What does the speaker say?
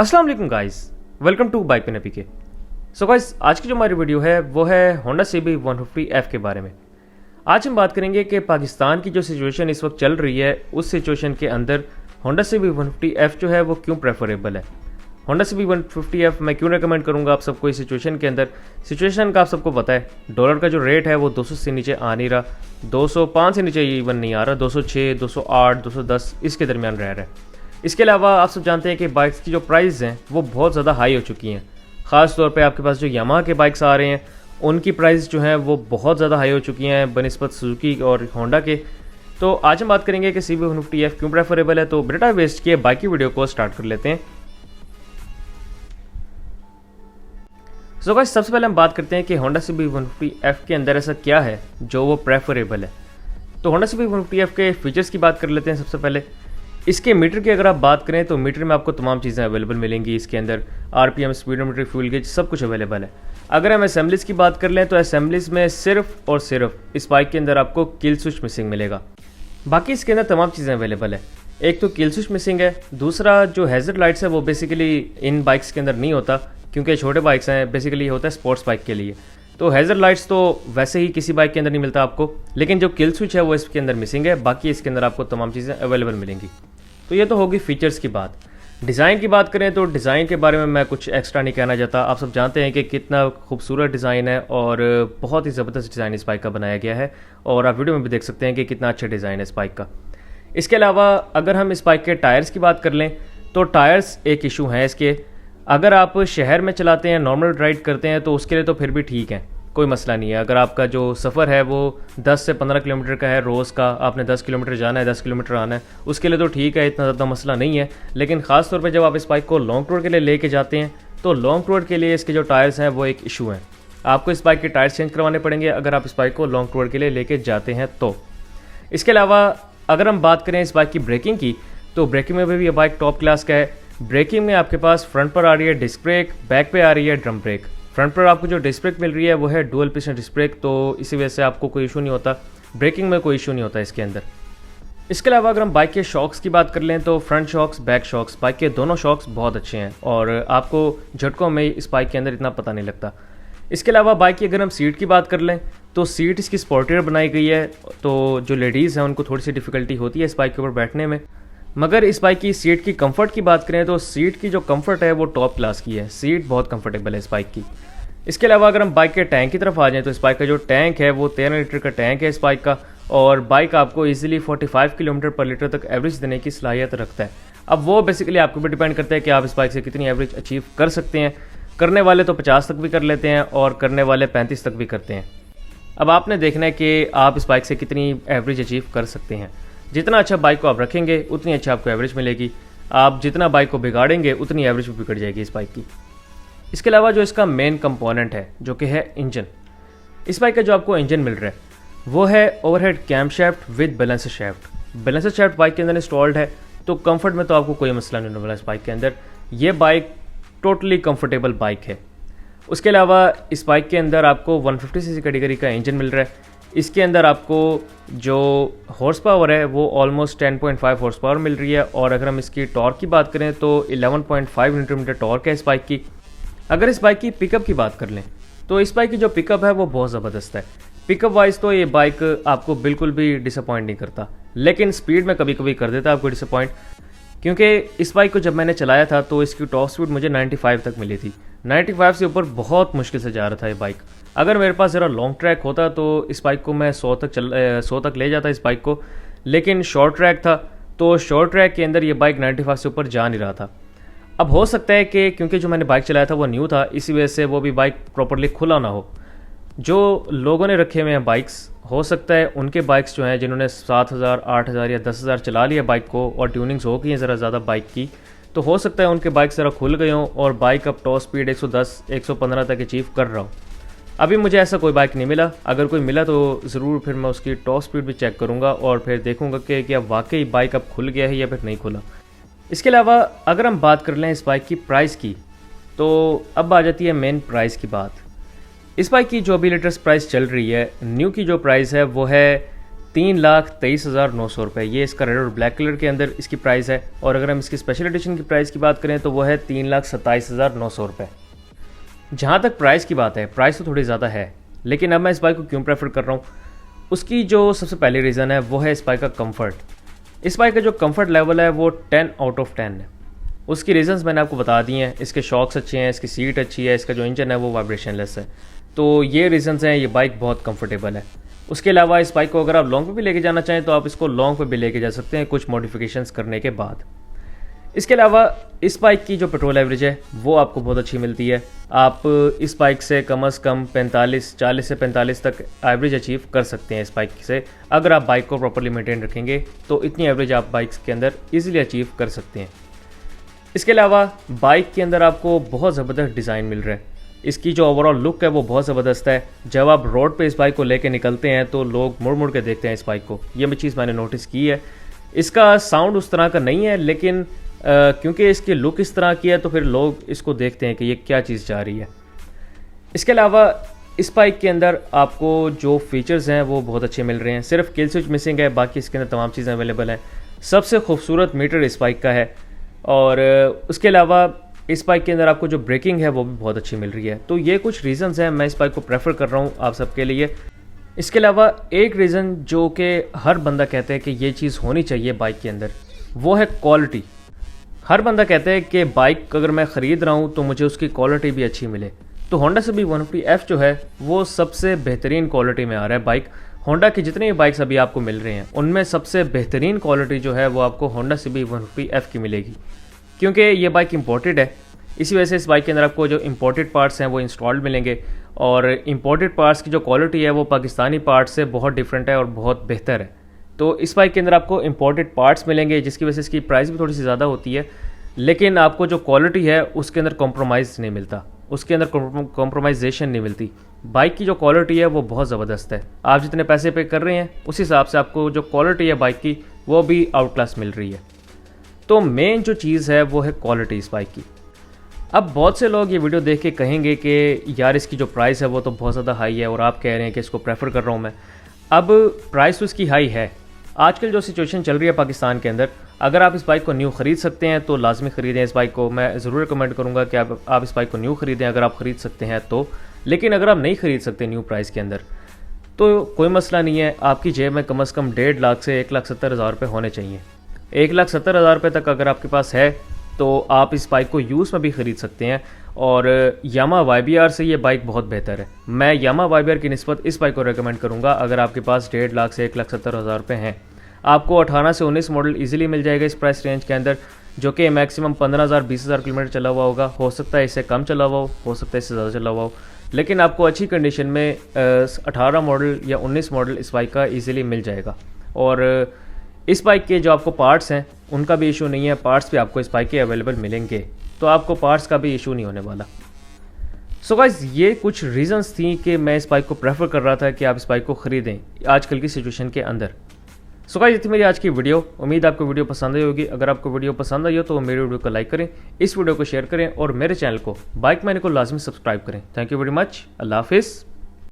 अस्सलाम वालेकुम guys, welcome to bike पे नबी के। सो गाइस, आज की जो हमारी वीडियो है वो है होंडा CB 150F के बारे में। आज हम बात करेंगे कि पाकिस्तान की जो सिचुएशन इस वक्त चल रही है उस सिचुएशन के अंदर होंडा CB 150F जो है वो क्यों प्रेफरेबल है। होंडा CB 150F मैं क्यों रिकमेंड करूंगा आप सबको इस सिचुएशन के अंदर। सिचुएशन का आप सबको पता है, डॉलर का जो रेट है वो 200 से नीचे आ नहीं रहा, 205 से नीचे इवन नहीं आ रहा, 206, 208, 210 इसके दरमियान रह रहा है। इसके अलावा आप सब जानते हैं कि बाइक्स की जो प्राइस हैं वो बहुत ज़्यादा हाई हो चुकी हैं। ख़ास तौर पे आपके पास जो यामाहा के बाइक्स आ रहे हैं उनकी प्राइस जो है वो बहुत ज़्यादा हाई हो चुकी हैं बनिस्बत सुजुकी और होंडा के। तो आज हम बात करेंगे कि CB 150F क्यों प्रेफरेबल है। तो बिना वेस्ट किए बाइक की वीडियो को स्टार्ट कर लेते हैं। सो गाइस, सबसे पहले हम बात करते हैं कि होंडा CB 150F के अंदर ऐसा क्या है जो वो प्रेफरेबल है। तो होंडा CB 150F के फीचर्स की बात कर लेते हैं। सबसे पहले इसके मीटर की अगर आप बात करें तो मीटर में आपको तमाम चीज़ें अवेलेबल मिलेंगी। इसके अंदर RPM, स्पीडोमीटर, फ्यूल गेज सब कुछ अवेलेबल है। अगर हम असेंबलीज की बात कर लें तो असेंबलीज में सिर्फ और सिर्फ इस बाइक के अंदर आपको किल स्विच मिसिंग मिलेगा, बाकी इसके अंदर तमाम चीज़ें अवेलेबल है। एक तो किल स्विच मिसिंग है, दूसरा जो हैजर्ड लाइट्स है वो बेसिकली इन बाइक्स के अंदर नहीं होता क्योंकि छोटे बाइक्स हैं, बेसिकली ये होता है स्पोर्ट्स बाइक के लिए। तो हैजर्ड लाइट्स तो वैसे ही किसी बाइक के अंदर नहीं मिलता आपको, लेकिन जो किल स्विच है वो इसके अंदर मिसिंग है, बाकी इसके अंदर आपको तमाम चीज़ें अवेलेबल मिलेंगी। तो ये तो होगी फीचर्स की बात। डिज़ाइन की बात करें तो डिज़ाइन के बारे में मैं कुछ एक्स्ट्रा नहीं कहना चाहता। आप सब जानते हैं कि कितना खूबसूरत डिज़ाइन है और बहुत ही ज़बरदस्त डिज़ाइन इस बाइक का बनाया गया है और आप वीडियो में भी देख सकते हैं कि कितना अच्छा डिज़ाइन है इस बाइक का। इसके अलावा अगर हम इस बाइक के टायर्स की बात कर लें तो टायर्स एक इशू है इसके। अगर आप शहर में चलाते हैं, नॉर्मल राइड करते हैं तो उसके लिए तो फिर भी ठीक है, कोई मसला नहीं है। अगर आपका जो सफ़र है वो 10 से 15 किलोमीटर का है रोज़ का, आपने 10 किलोमीटर जाना है, 10 किलोमीटर आना है, उसके लिए तो ठीक है, इतना ज़्यादा मसला नहीं है। लेकिन ख़ास तौर पे जब आप इस बाइक को लॉन्ग टूर के लिए लेके जाते हैं तो लॉन्ग टूर के लिए इसके जो टायर्स हैं वो एक इशू है। आपको इस बाइक के टायर्स चेंज करवाने पड़ेंगे अगर आप इस बाइक को लॉन्ग टूर के लिए लेके जाते हैं तो। इसके अलावा अगर हम बात करें इस बाइक की ब्रेकिंग की तो ब्रेकिंग में भी ये बाइक टॉप क्लास का है। ब्रेकिंग में आपके पास फ्रंट पर आ रही है डिस्क ब्रेक, बैक पे आ रही है ड्रम ब्रेक। फ्रंट पर आपको जो डिस्क ब्रेक मिल रही है वो है डुअल पिस्टन डिस्क ब्रेक, तो इसी वजह से आपको कोई इशू नहीं होता, ब्रेकिंग में कोई इशू नहीं होता इसके अंदर। इसके अलावा अगर हम बाइक के शॉक्स की बात कर लें तो front shocks, back shocks, bike के दोनों शॉक्स बहुत अच्छे हैं और आपको झटकों में इस बाइक के अंदर इतना पता नहीं लगता। इसके अलावा बाइक की अगर हम सीट की बात कर लें तो सीट इसकी स्पोर्टियर बनाई गई है, तो जो लेडीज़ हैं उनको थोड़ी सी डिफ़िकल्टी होती है इस बाइक के ऊपर बैठने में। मगर इस बाइक की सीट की कंफर्ट की बात करें तो सीट की जो कंफर्ट है वो टॉप क्लास की है, सीट बहुत कंफर्टेबल है इस बाइक की। इसके अलावा अगर हम बाइक के टैंक की तरफ आ जाएं तो इस बाइक का जो टैंक है वो 13 लीटर का टैंक है इस बाइक का और बाइक आपको इजीली 45 किलोमीटर पर लीटर तक एवरेज देने की सलाहियत रखता है। अब वो बेसिकली आपके ऊपर डिपेंड करता है कि आप इस बाइक से कितनी एवरेज अचीव कर सकते हैं। करने वाले तो 50 तक भी कर लेते हैं और करने वाले 35 तक भी करते हैं। अब आपने देखना है कि आप इस बाइक से कितनी एवरेज अचीव कर सकते हैं। जितना अच्छा बाइक को आप रखेंगे उतनी अच्छा आपको एवरेज मिलेगी, आप जितना बाइक को बिगाड़ेंगे उतनी एवरेज भी बिगड़ जाएगी इस बाइक की। इसके अलावा जो इसका मेन कंपोनेंट है जो कि है इंजन, इस बाइक का जो आपको इंजन मिल रहा है वो है overhead camshaft with balancer shaft. Balancer shaft bike के अंदर इंस्टॉल्ड है, तो कंफर्ट में तो आपको कोई मसला नहीं होने वाला इस बाइक के अंदर। ये बाइक टोटली कंफर्टेबल बाइक है। उसके अलावा इस बाइक के अंदर आपको 150 सीसी कैटेगरी का इंजन मिल रहा है। इसके अंदर आपको जो हॉर्स पावर है वो ऑलमोस्ट 10.5 हॉर्स पावर मिल रही है और अगर हम इसकी टॉर्क की बात करें तो 11.5 न्यूटन मीटर टॉर्क है इस बाइक की। अगर इस बाइक की पिकअप की बात कर लें तो इस बाइक की जो पिकअप है वो बहुत ज़बरदस्त है। पिकअप वाइज तो ये बाइक आपको बिल्कुल भी डिसअपॉइंट नहीं करता, लेकिन स्पीड में कभी कभी कर देता है आपको डिसअपॉइंट, क्योंकि इस बाइक को जब मैंने चलाया था तो इसकी टॉप स्पीड मुझे 95 तक मिली थी। 95 से ऊपर बहुत मुश्किल से जा रहा था ये बाइक। अगर मेरे पास ज़रा लॉन्ग ट्रैक होता तो इस बाइक को मैं 100 तक ले जाता इस बाइक को, लेकिन शॉर्ट ट्रैक था तो शॉर्ट ट्रैक के अंदर ये बाइक 95 से ऊपर जा नहीं रहा था। अब हो सकता है कि क्योंकि जो मैंने बाइक चलाया था वो न्यू था, इसी वजह से वो भी बाइक प्रॉपरली खुला ना हो। जो लोगों ने रखे हुए हैं बाइक्स, हो सकता है उनके बाइक्स जो हैं जिन्होंने 7,000, 8,000 या 10,000 चला लिया बाइक को और ट्यूनिंग्स हो गई हैं ज़रा ज़्यादा बाइक की, तो हो सकता है उनके बाइक ज़रा खुल गए हों और बाइक अब टॉप स्पीड 110, 115 तक अचीव कर रहा हूँ। अभी मुझे ऐसा कोई बाइक नहीं मिला, अगर कोई मिला तो ज़रूर फिर मैं उसकी टॉप स्पीड भी चेक करूँगा और फिर देखूँगा कि क्या वाकई बाइक अब खुल गया है या फिर नहीं खुला। इसके अलावा अगर हम बात कर लें इस बाइक की प्राइस की तो अब आ जाती है मेन प्राइस की बात। इस बाइक की जो अभी लेटेस्ट प्राइस चल रही है, न्यू की जो प्राइस है वो है 3,23,900 रुपये, ये इसका रेड और ब्लैक कलर के अंदर इसकी प्राइस है। और अगर हम इसकी स्पेशल एडिशन की प्राइस की बात करें तो वो है 3,27,900 रुपये। जहाँ तक प्राइस की बात है, प्राइस तो थोड़ी ज़्यादा है, लेकिन अब मैं इस बाइक को क्यों प्रेफर कर रहा हूँ, उसकी जो सबसे पहली रीज़न है वो है इस बाइक का कंफर्ट। इस बाइक का जो कंफर्ट लेवल है वो 10 आउट ऑफ 10 है। उसकी रीज़न्स मैंने आपको बता दिए हैं। इसके शॉक्स अच्छे हैं, इसकी सीट अच्छी है, इसका जो इंजन है वो वाइब्रेशनलेस है। तो ये रीज़न्स हैं, ये बाइक बहुत कंफर्टेबल है। उसके अलावा इस बाइक को अगर आप लॉन्ग पे भी लेके जाना चाहें तो आप इसको लॉन्ग पे भी लेके जा सकते हैं कुछ मॉडिफिकेशंस करने के बाद। इसके अलावा इस बाइक की जो पेट्रोल एवरेज है वो आपको बहुत अच्छी मिलती है। आप इस बाइक से कम से कम 40 से 45 तक एवरेज अचीव कर सकते हैं इस बाइक से। अगर आप बाइक को प्रॉपर्ली मेंटेन रखेंगे तो इतनी एवरेज आप बाइक्स के अंदर ईजिली अचीव कर सकते हैं। इसके अलावा बाइक के अंदर आपको बहुत ज़बरदस्त डिज़ाइन मिल रहा है। इसकी जो ओवरऑल लुक है वो बहुत ज़बरदस्त है। जब आप रोड पे इस बाइक को लेके निकलते हैं तो लोग मुड़ मुड़ के देखते हैं इस बाइक को। ये चीज़ मैंने नोटिस की है। इसका साउंड उस तरह का नहीं है, लेकिन क्योंकि इसकी लुक इस तरह की है तो फिर लोग इसको देखते हैं कि ये क्या चीज़ जा रही है। इसके अलावा इस बाइक के अंदर आपको जो फीचर्स हैं वो बहुत अच्छे मिल रहे हैं। सिर्फ किल स्विच मिसिंग है, बाकी इसके अंदर तमाम चीज़ें अवेलेबल हैं। सबसे खूबसूरत मीटर इस बाइक का है। और उसके अलावा इस बाइक के अंदर आपको जो ब्रेकिंग है वो भी बहुत अच्छी मिल रही है। तो ये कुछ रीज़न्स हैं, मैं इस बाइक को प्रेफर कर रहा हूँ आप सबके लिए। इसके अलावा एक रीज़न जो कि हर बंदा कहता है कि ये चीज़ होनी चाहिए बाइक के अंदर, वो है क्वालिटी। हर बंदा कहता है कि बाइक अगर मैं ख़रीद रहा हूँ तो मुझे उसकी क्वालिटी भी अच्छी मिले। तो होंडा सिटी 150F जो है वो सबसे बेहतरीन क्वालिटी में आ रहा है बाइक। होंडा की जितनी भी बाइक्स अभी आपको मिल रहे हैं उनमें सबसे बेहतरीन क्वालिटी जो है वो आपको होंडा सिटी 150F की मिलेगी, क्योंकि ये बाइक इंपोर्टेड है। इसी वजह से इस बाइक के अंदर आपको जो इंपोर्टेड पार्ट्स हैं वो इंस्टॉल्ड मिलेंगे। और इंपोर्टेड पार्ट्स की जो क्वालिटी है वो पाकिस्तानी पार्ट्स से बहुत डिफरेंट है और बहुत बेहतर है। तो इस बाइक के अंदर आपको इंपोर्टेड पार्ट्स मिलेंगे, जिसकी वजह से इसकी प्राइस भी थोड़ी सी ज़्यादा होती है, लेकिन आपको जो क्वालिटी है उसके अंदर कॉम्प्रोमाइज़ नहीं मिलता, उसके अंदर कॉम्प्रोमाइजेशन नहीं मिलती। बाइक की जो क्वालिटी है वो बहुत ज़बरदस्त है। आप जितने पैसे पे कर रहे हैं उस हिसाब से आपको जो क्वालिटी है बाइक की वो भी आउट क्लास मिल रही है। तो मेन जो चीज़ है वो है क्वालिटी इस बाइक की। अब बहुत से लोग ये वीडियो देख के कहेंगे कि यार इसकी जो प्राइस है वो तो बहुत ज़्यादा हाई है और आप कह रहे हैं कि इसको प्रेफर कर रहा हूँ मैं। अब प्राइस तो इसकी हाई है। आजकल जो सिचुएशन चल रही है पाकिस्तान के अंदर, अगर आप इस बाइक को न्यू ख़रीद सकते हैं तो लाजमी ख़रीदें इस बाइक को। मैं ज़रूर रिकमेंड करूँगा कि आप इस बाइक को न्यू ख़रीदें अगर आप ख़रीद सकते हैं तो। लेकिन अगर आप नहीं ख़रीद सकते न्यू प्राइस के अंदर तो कोई मसला नहीं है, आपकी जेब में कम से कम 1.5 लाख से 1,70,000 रुपये होने चाहिए। 1,70,000 रुपये तक अगर आपके पास है तो आप इस बाइक को यूज़ में भी ख़रीद सकते हैं। और यामा YBR से ये बाइक बहुत बेहतर है। मैं यामा YBR की निस्बत इस बाइक को रेकमेंड करूँगा अगर आपके पास 1.5 लाख से 1,70,000 रुपये हैं। आपको 18 से 19 मॉडल इजीली मिल जाएगा इस प्राइस रेंज के अंदर, जो कि मैक्सिमम 15,000-20,000 किलोमीटर चला हुआ होगा। हो सकता है इससे कम चला हुआ हो सकता है इससे ज़्यादा चला हुआ हो, लेकिन आपको अच्छी कंडीशन में 18 मॉडल या 19 मॉडल इस बाइक का ईजिली मिल जाएगा। और इस बाइक के जो आपको पार्ट्स हैं उनका भी इशू नहीं है, पार्ट्स भी आपको इस बाइक के अवेलेबल मिलेंगे, तो आपको पार्ट्स का भी इशू नहीं होने वाला। सो गाइस, ये कुछ रीज़न्स थी कि मैं इस बाइक को प्रेफर कर रहा था कि आप इस बाइक को ख़रीदें आजकल की सिचुएशन के अंदर। सो गाइस, ये थी मेरी आज की वीडियो। उम्मीद आपको वीडियो पसंद आई होगी। अगर आपको वीडियो पसंद आई हो तो मेरी वीडियो को लाइक करें, इस वीडियो को शेयर करें और मेरे चैनल को बाइक मैन को लाजमी सब्सक्राइब करें। Thank you very much. अल्लाह हाफिज़।